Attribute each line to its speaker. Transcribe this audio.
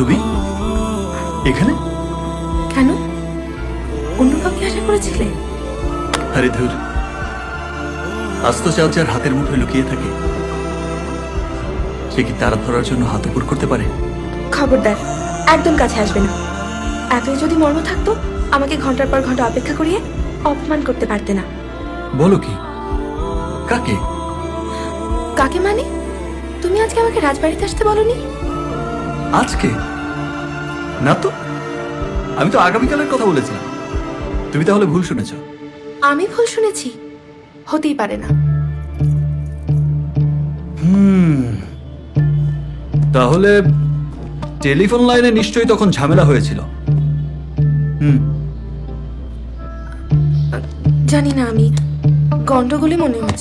Speaker 1: তুমি এখানে?
Speaker 2: কেন, অন্য কাউকে আশা করেছিলে?
Speaker 1: আরে ধুর, আস্ত চাল যার হাতের মুঠোয় লুকিয়ে থাকে সে কি তারা ধরার জন্য হাত উপর করতে পারে?
Speaker 2: খবরদার, একদম কাছে আসবে না। এতই যদি মর্ম থাকতো আমাকে ঘন্টার পর ঘন্টা অপেক্ষা করিয়ে অপমান করতে পারতে না।
Speaker 1: বলো কি? কাকে?
Speaker 2: কাকে মানে? তুমি আজকে আমাকে রাজবাড়িতে আসতে বলনি?
Speaker 1: আজকে না তো, আমি তো আগামীকালের কথা বলেছিলাম। তুমি তাহলে ভুল শুনেছ।
Speaker 2: আমি ভুল শুনেছি? হতেই পারে না।
Speaker 1: তাহলে টেলিফোন লাইনে নিশ্চয়ই তখন ঝামেলা হয়েছিল।
Speaker 2: জানি না, আমি গন্ডগোলে মনে হচ্ছে।